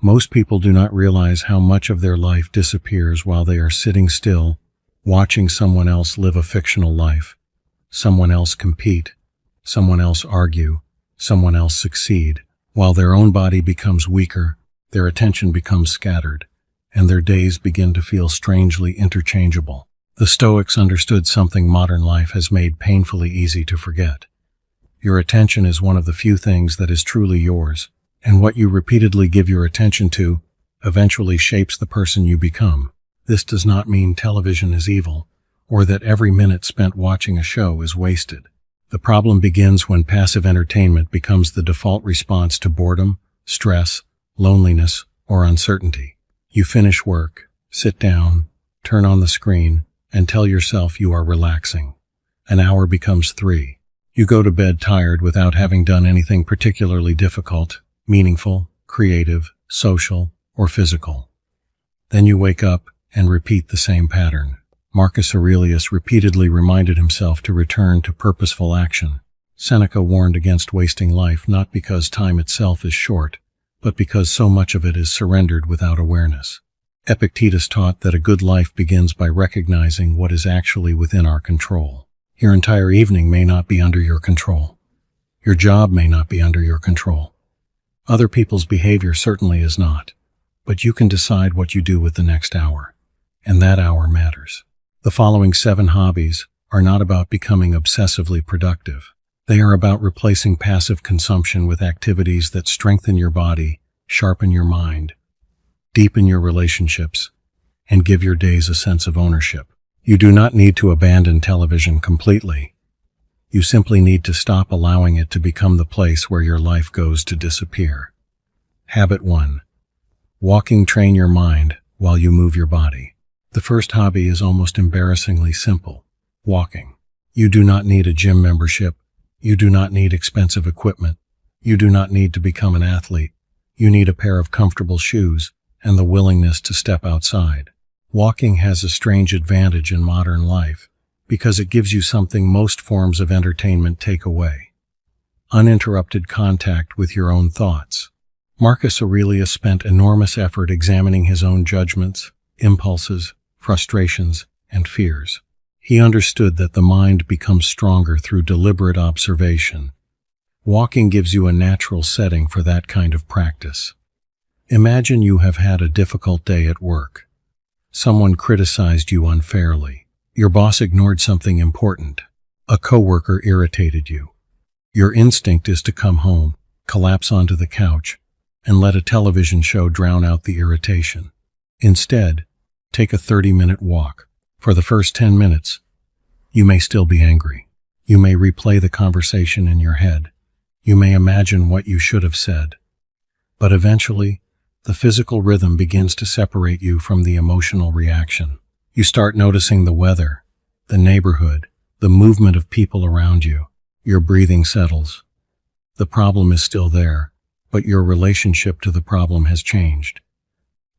Most people do not realize how much of their life disappears while they are sitting still, watching someone else live a fictional life, someone else compete, someone else argue, someone else succeed. While their own body becomes weaker, their attention becomes scattered, and their days begin to feel strangely interchangeable. The Stoics understood something modern life has made painfully easy to forget. Your attention is one of the few things that is truly yours, and what you repeatedly give your attention to eventually shapes the person you become. This does not mean television is evil, or that every minute spent watching a show is wasted. The problem begins when passive entertainment becomes the default response to boredom, stress, loneliness, or uncertainty. You finish work, sit down, turn on the screen, and tell yourself you are relaxing. An hour becomes 3. You go to bed tired without having done anything particularly difficult, meaningful, creative, social, or physical. Then you wake up and repeat the same pattern. Marcus Aurelius repeatedly reminded himself to return to purposeful action. Seneca warned against wasting life not because time itself is short, but because so much of it is surrendered without awareness. Epictetus taught that a good life begins by recognizing what is actually within our control. Your entire evening may not be under your control. Your job may not be under your control. Other people's behavior certainly is not, but you can decide what you do with the next hour, and that hour matters. The following 7 hobbies are not about becoming obsessively productive. They are about replacing passive consumption with activities that strengthen your body, sharpen your mind, deepen your relationships, and give your days a sense of ownership. You do not need to abandon television completely. You simply need to stop allowing it to become the place where your life goes to disappear. Habit 1. Walking. Train your mind while you move your body. The first hobby is almost embarrassingly simple: walking. You do not need a gym membership. You do not need expensive equipment. You do not need to become an athlete. You need a pair of comfortable shoes and the willingness to step outside. Walking has a strange advantage in modern life because it gives you something most forms of entertainment take away: uninterrupted contact with your own thoughts. Marcus Aurelius spent enormous effort examining his own judgments, impulses, frustrations, and fears. He understood that the mind becomes stronger through deliberate observation. Walking gives you a natural setting for that kind of practice. Imagine you have had a difficult day at work. Someone criticized you unfairly. Your boss ignored something important. A coworker irritated you. Your instinct is to come home, collapse onto the couch, and let a television show drown out the irritation. Instead, take a 30-minute walk. For the first 10 minutes, you may still be angry. You may replay the conversation in your head. You may imagine what you should have said. But eventually, the physical rhythm begins to separate you from the emotional reaction. You start noticing the weather, the neighborhood, the movement of people around you. Your breathing settles. The problem is still there, but your relationship to the problem has changed.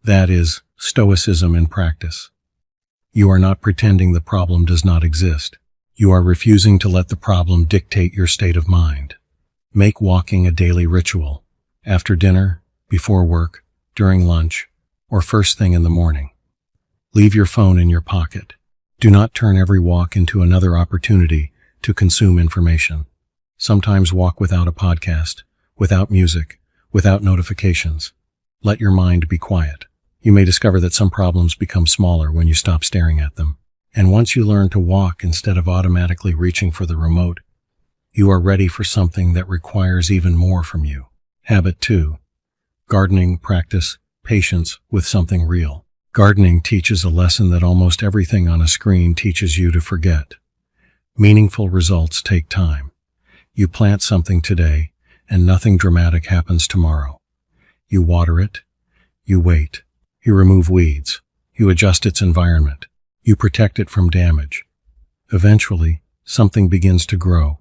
That is Stoicism in practice. You are not pretending the problem does not exist. You are refusing to let the problem dictate your state of mind. Make walking a daily ritual, after dinner, before work, during lunch, or first thing in the morning. Leave your phone in your pocket. Do not turn every walk into another opportunity to consume information. Sometimes walk without a podcast, without music, without notifications. Let your mind be quiet. You may discover that some problems become smaller when you stop staring at them. And once you learn to walk instead of automatically reaching for the remote, you are ready for something that requires even more from you. Habit 2. Gardening. Practice patience with something real. Gardening teaches a lesson that almost everything on a screen teaches you to forget. Meaningful results take time. You plant something today, and nothing dramatic happens tomorrow. You water it. You wait. You remove weeds. You adjust its environment. You protect it from damage. Eventually, something begins to grow.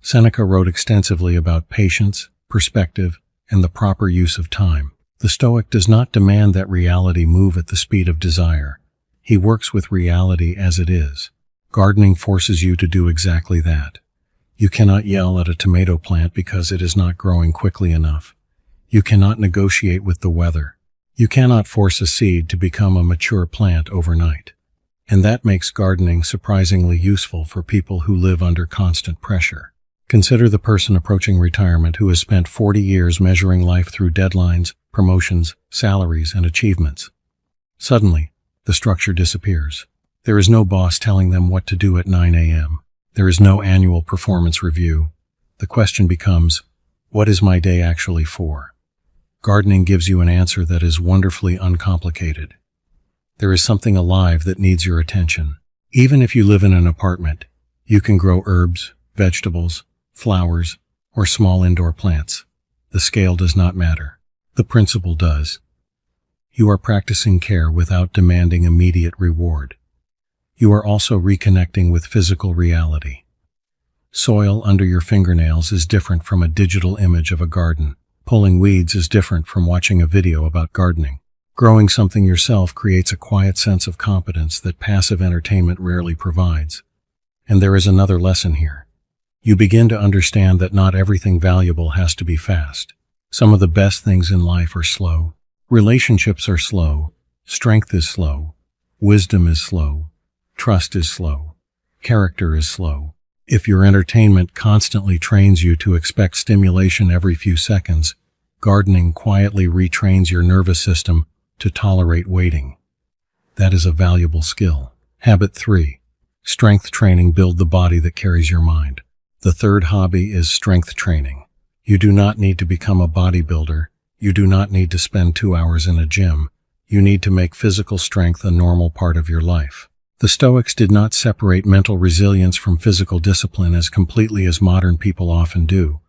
Seneca wrote extensively about patience, perspective, and the proper use of time. The Stoic does not demand that reality move at the speed of desire. He works with reality as it is. Gardening forces you to do exactly that. You cannot yell at a tomato plant because it is not growing quickly enough. You cannot negotiate with the weather. You cannot force a seed to become a mature plant overnight. And that makes gardening surprisingly useful for people who live under constant pressure. Consider the person approaching retirement who has spent 40 years measuring life through deadlines, promotions, salaries, and achievements. Suddenly, the structure disappears. There is no boss telling them what to do at 9 a.m. There is no annual performance review. The question becomes, what is my day actually for? Gardening gives you an answer that is wonderfully uncomplicated. There is something alive that needs your attention. Even if you live in an apartment, you can grow herbs, vegetables, flowers, or small indoor plants. The scale does not matter. The principle does. You are practicing care without demanding immediate reward. You are also reconnecting with physical reality. Soil under your fingernails is different from a digital image of a garden. Pulling weeds is different from watching a video about gardening. Growing something yourself creates a quiet sense of competence that passive entertainment rarely provides. And there is another lesson here. You begin to understand that not everything valuable has to be fast. Some of the best things in life are slow. Relationships are slow. Strength is slow. Wisdom is slow. Trust is slow. Character is slow. If your entertainment constantly trains you to expect stimulation every few seconds, gardening quietly retrains your nervous system to tolerate waiting. That is a valuable skill. Habit 3. Strength training builds the body that carries your mind. The third hobby is strength training. You do not need to become a bodybuilder. You do not need to spend 2 hours in a gym. You need to make physical strength a normal part of your life. The Stoics did not separate mental resilience from physical discipline as completely as modern people often do.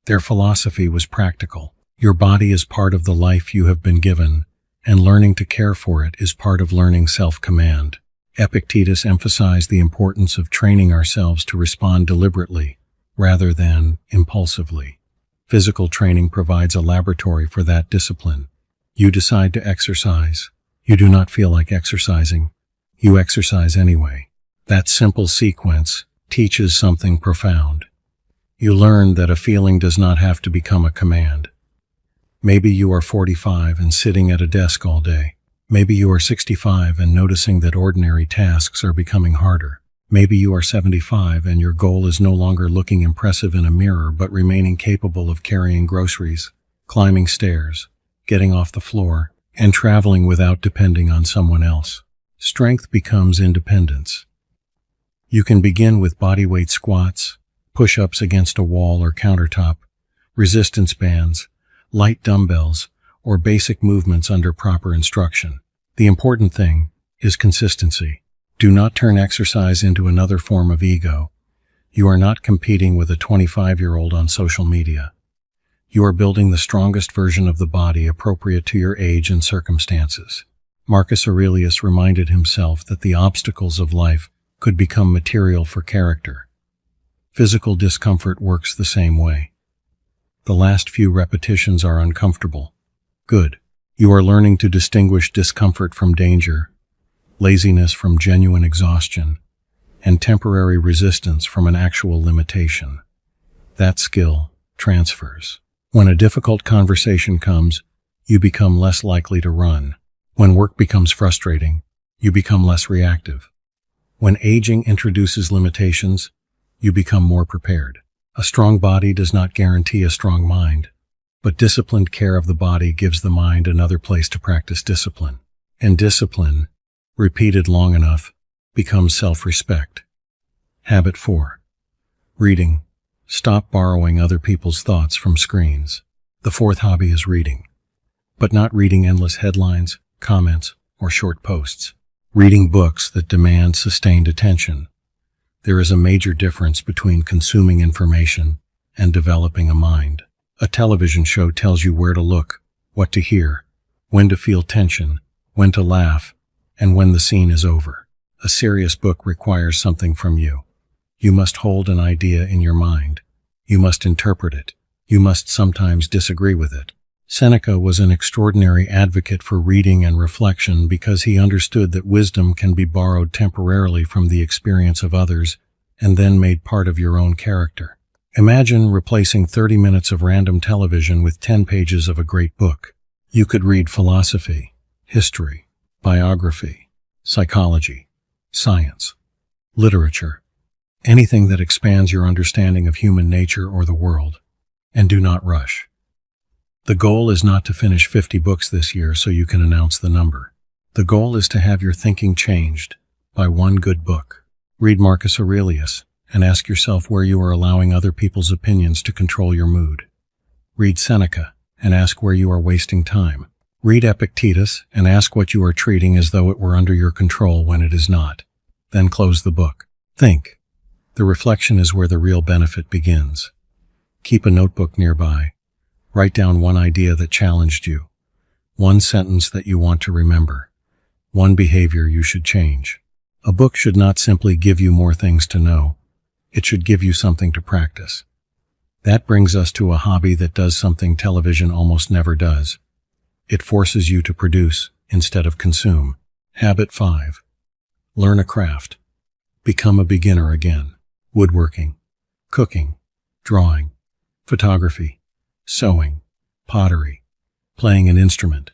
Their philosophy was practical. Your body is part of the life you have been given, and learning to care for it is part of learning self-command. Epictetus emphasized the importance of training ourselves to respond deliberately, rather than impulsively. Physical training provides a laboratory for that discipline. You decide to exercise. You do not feel like exercising. You exercise anyway. That simple sequence teaches something profound. You learn that a feeling does not have to become a command. Maybe you are 45 and sitting at a desk all day. Maybe you are 65 and noticing that ordinary tasks are becoming harder. Maybe you are 75 and your goal is no longer looking impressive in a mirror but remaining capable of carrying groceries, climbing stairs, getting off the floor, and traveling without depending on someone else. Strength becomes independence. You can begin with bodyweight squats, push-ups against a wall or countertop, resistance bands, light dumbbells, or basic movements under proper instruction. The important thing is consistency. Do not turn exercise into another form of ego. You are not competing with a 25-year-old on social media. You are building the strongest version of the body appropriate to your age and circumstances. Marcus Aurelius reminded himself that the obstacles of life could become material for character. Physical discomfort works the same way. The last few repetitions are uncomfortable. Good. You are learning to distinguish discomfort from danger, laziness from genuine exhaustion, and temporary resistance from an actual limitation. That skill transfers. When a difficult conversation comes, you become less likely to run. When work becomes frustrating, you become less reactive. When aging introduces limitations, you become more prepared. A strong body does not guarantee a strong mind, but disciplined care of the body gives the mind another place to practice discipline. And discipline, repeated long enough, becomes self-respect. Habit 4. Reading. Stop borrowing other people's thoughts from screens. The fourth hobby is reading. But not reading endless headlines, comments, or short posts. Reading books that demand sustained attention. There is a major difference between consuming information and developing a mind. A television show tells you where to look, what to hear, when to feel tension, when to laugh, and when the scene is over. A serious book requires something from you. You must hold an idea in your mind. You must interpret it. You must sometimes disagree with it. Seneca was an extraordinary advocate for reading and reflection because he understood that wisdom can be borrowed temporarily from the experience of others and then made part of your own character. Imagine replacing 30 minutes of random television with 10 pages of a great book. You could read philosophy, history, biography, psychology, science, literature, anything that expands your understanding of human nature or the world. And do not rush. The goal is not to finish 50 books this year so you can announce the number. The goal is to have your thinking changed by one good book. Read Marcus Aurelius and ask yourself where you are allowing other people's opinions to control your mood. Read Seneca and ask where you are wasting time. Read Epictetus and ask what you are treating as though it were under your control when it is not. Then close the book. Think. The reflection is where the real benefit begins. Keep a notebook nearby. Write down one idea that challenged you, one sentence that you want to remember, one behavior you should change. A book should not simply give you more things to know. It should give you something to practice. That brings us to a hobby that does something television almost never does. It forces you to produce instead of consume. Habit 5. Learn a craft. Become a beginner again. Woodworking, cooking, drawing, photography, sewing, pottery, playing an instrument,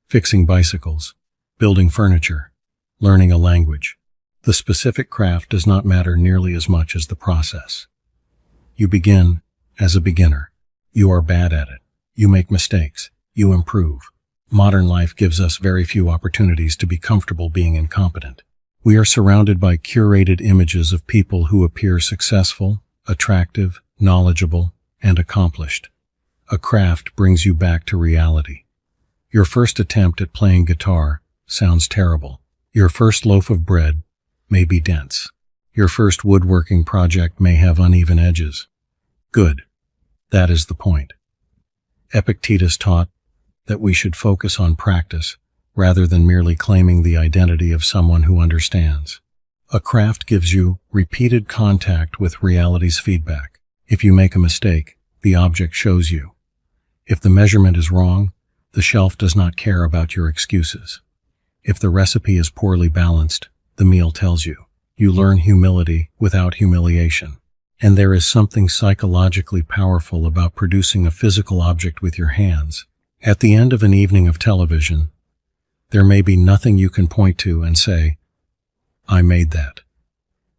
fixing bicycles, building furniture, learning a language. The specific craft does not matter nearly as much as the process. You begin as a beginner. You are bad at it. You make mistakes. You improve. Modern life gives us very few opportunities to be comfortable being incompetent. We are surrounded by curated images of people who appear successful, attractive, knowledgeable, and accomplished. A craft brings you back to reality. Your first attempt at playing guitar sounds terrible. Your first loaf of bread may be dense. Your first woodworking project may have uneven edges. Good. That is the point. Epictetus taught that we should focus on practice rather than merely claiming the identity of someone who understands. A craft gives you repeated contact with reality's feedback. If you make a mistake, the object shows you. If the measurement is wrong, the shelf does not care about your excuses. If the recipe is poorly balanced, the meal tells you. You learn humility without humiliation. And there is something psychologically powerful about producing a physical object with your hands. At the end of an evening of television, there may be nothing you can point to and say, "I made that."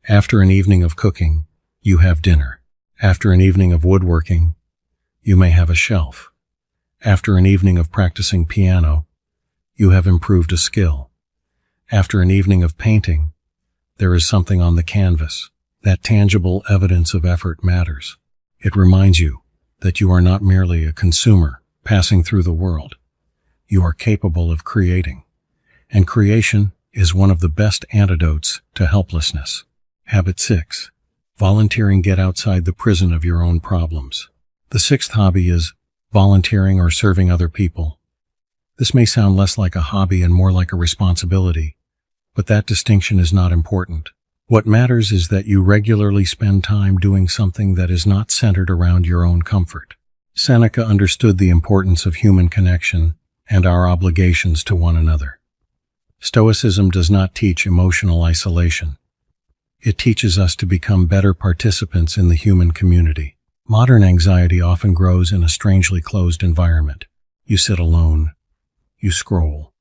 After an evening of cooking, you have dinner. After an evening of woodworking, you may have a shelf. After an evening of practicing piano, you have improved a skill. After an evening of painting, there is something on the canvas. That tangible evidence of effort matters. It reminds you that you are not merely a consumer passing through the world. You are capable of creating. And creation is one of the best antidotes to helplessness. Habit 6. Volunteering. Get outside the prison of your own problems. The sixth hobby is volunteering or serving other people. This may sound less like a hobby and more like a responsibility, but that distinction is not important. What matters is that you regularly spend time doing something that is not centered around your own comfort. Seneca understood the importance of human connection and our obligations to one another. Stoicism does not teach emotional isolation. It teaches us to become better participants in the human community. Modern anxiety often grows in a strangely closed environment. You sit alone. You scroll.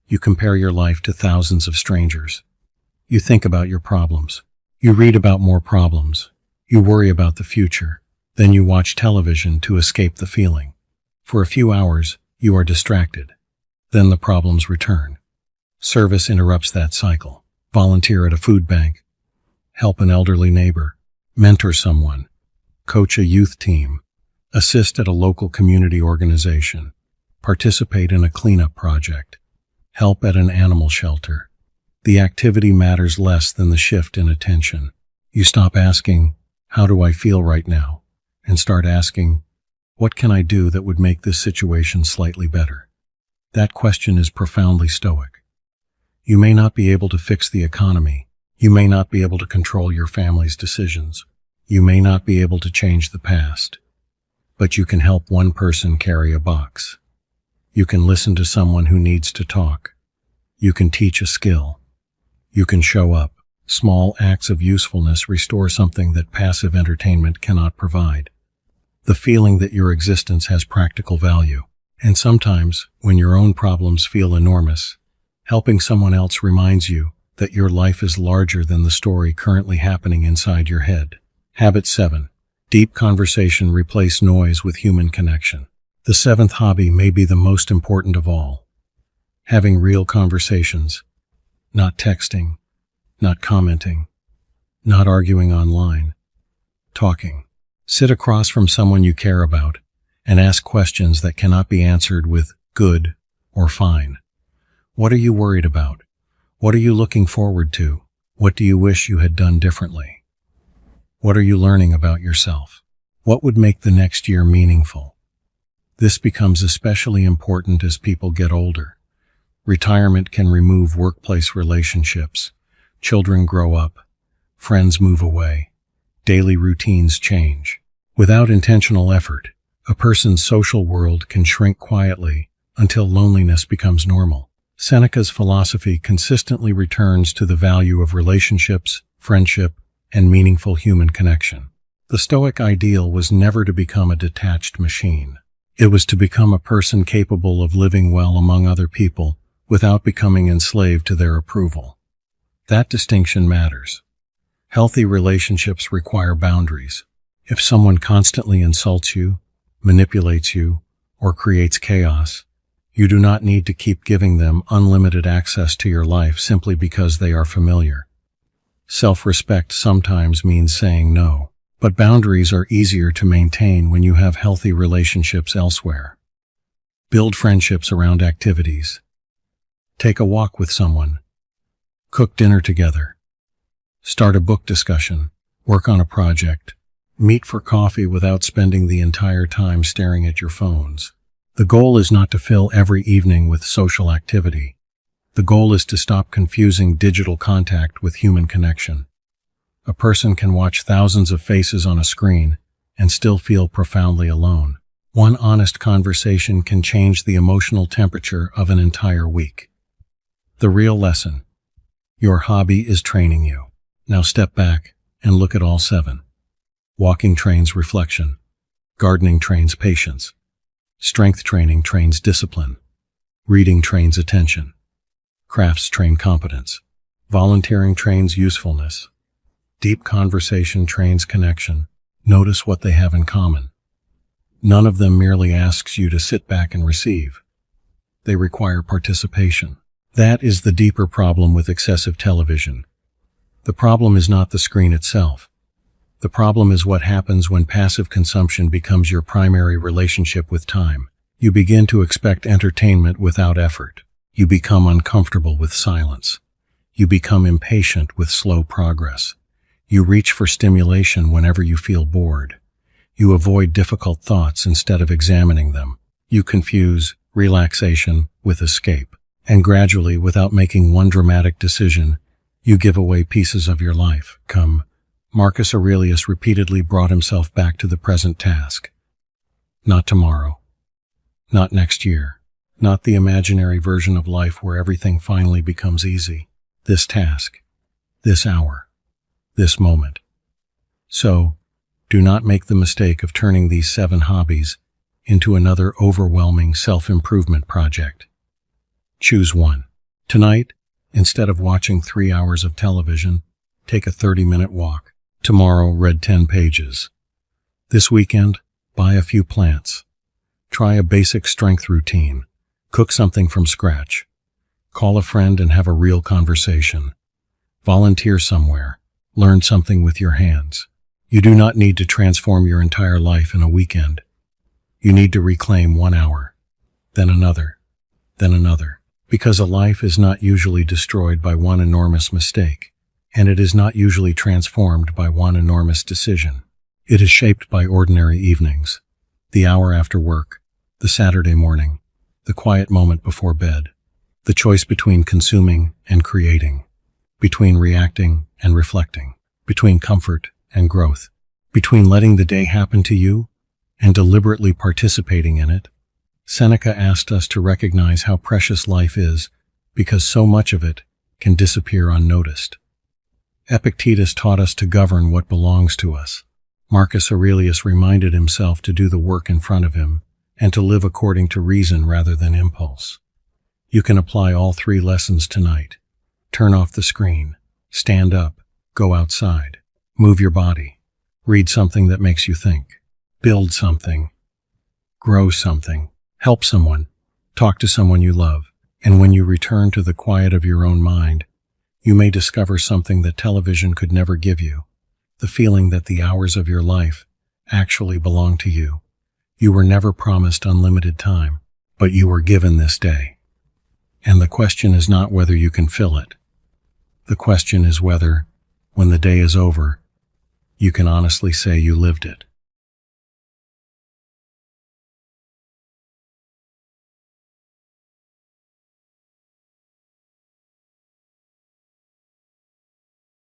You compare your life to thousands of strangers. You think about your problems. You read about more problems. You worry about the future. Then you watch television to escape the feeling. For a few hours, you are distracted. Then the problems return. Service interrupts that cycle. Volunteer at a food bank. Help an elderly neighbor. Mentor someone. Coach a youth team. Assist at a local community organization. Participate in a cleanup project. Help at an animal shelter. The activity matters less than the shift in attention. You stop asking, "How do I feel right now?" and start asking, "What can I do that would make this situation slightly better?" That question is profoundly Stoic. You may not be able to fix the economy. You may not be able to control your family's decisions. You may not be able to change the past. But you can help one person carry a box. You can listen to someone who needs to talk. You can teach a skill. You can show up. Small acts of usefulness restore something that passive entertainment cannot provide. The feeling that your existence has practical value. And sometimes, when your own problems feel enormous, helping someone else reminds you that your life is larger than the story currently happening inside your head. Habit 7. Deep conversation replace noise with human connection. The 7th hobby may be the most important of all. Having real conversations, not texting, not commenting, not arguing online, talking. Sit across from someone you care about and ask questions that cannot be answered with good or fine. What are you worried about? What are you looking forward to? What do you wish you had done differently? What are you learning about yourself? What would make the next year meaningful? This becomes especially important as people get older. Retirement can remove workplace relationships. Children grow up. Friends move away. Daily routines change. Without intentional effort, a person's social world can shrink quietly until loneliness becomes normal. Seneca's philosophy consistently returns to the value of relationships, friendship, and meaningful human connection. The Stoic ideal was never to become a detached machine. It was to become a person capable of living well among other people without becoming enslaved to their approval. That distinction matters. Healthy relationships require boundaries. If someone constantly insults you, manipulates you, or creates chaos, you do not need to keep giving them unlimited access to your life simply because they are familiar. Self-respect sometimes means saying no, but boundaries are easier to maintain when you have healthy relationships elsewhere. Build friendships around activities. Take a walk with someone. Cook dinner together. Start a book discussion. Work on a project. Meet for coffee without spending the entire time staring at your phones. The goal is not to fill every evening with social activity. The goal is to stop confusing digital contact with human connection. A person can watch thousands of faces on a screen and still feel profoundly alone. One honest conversation can change the emotional temperature of an entire week. The real lesson. Your hobby is training you. Now step back and look at all 7. Walking trains reflection. Gardening trains patience. Strength training trains discipline. Reading trains attention. Crafts train competence. Volunteering trains usefulness. Deep conversation trains connection. Notice what they have in common. None of them merely asks you to sit back and receive. They require participation. That is the deeper problem with excessive television. The problem is not the screen itself. The problem is what happens when passive consumption becomes your primary relationship with time. You begin to expect entertainment without effort. You become uncomfortable with silence. You become impatient with slow progress. You reach for stimulation whenever you feel bored. You avoid difficult thoughts instead of examining them. You confuse relaxation with escape. And gradually, without making one dramatic decision, you give away pieces of your life. Marcus Aurelius repeatedly brought himself back to the present task. Not tomorrow. Not next year. Not the imaginary version of life where everything finally becomes easy. This task. This hour. This moment. So, do not make the mistake of turning these 7 hobbies into another overwhelming self-improvement project. Choose one. Tonight, instead of watching 3 hours of television, take a 30-minute walk. Tomorrow, read 10 pages. This weekend, buy a few plants. Try a basic strength routine. Cook something from scratch. Call a friend and have a real conversation. Volunteer somewhere. Learn something with your hands. You do not need to transform your entire life in a weekend. You need to reclaim 1 hour, then another, then another. Because a life is not usually destroyed by one enormous mistake, and it is not usually transformed by one enormous decision. It is shaped by ordinary evenings, the hour after work, the Saturday morning, the quiet moment before bed, the choice between consuming and creating, between reacting and reflecting, between comfort and growth, between letting the day happen to you and deliberately participating in it. Seneca asked us to recognize how precious life is because so much of it can disappear unnoticed. Epictetus taught us to govern what belongs to us. Marcus Aurelius reminded himself to do the work in front of him and to live according to reason rather than impulse. You can apply all three lessons tonight. Turn off the screen, stand up, go outside, move your body, read something that makes you think, build something, grow something, help someone, talk to someone you love, and when you return to the quiet of your own mind, you may discover something that television could never give you, the feeling that the hours of your life actually belong to you. You were never promised unlimited time, but you were given this day. And the question is not whether you can fill it. The question is whether, when the day is over, you can honestly say you lived it.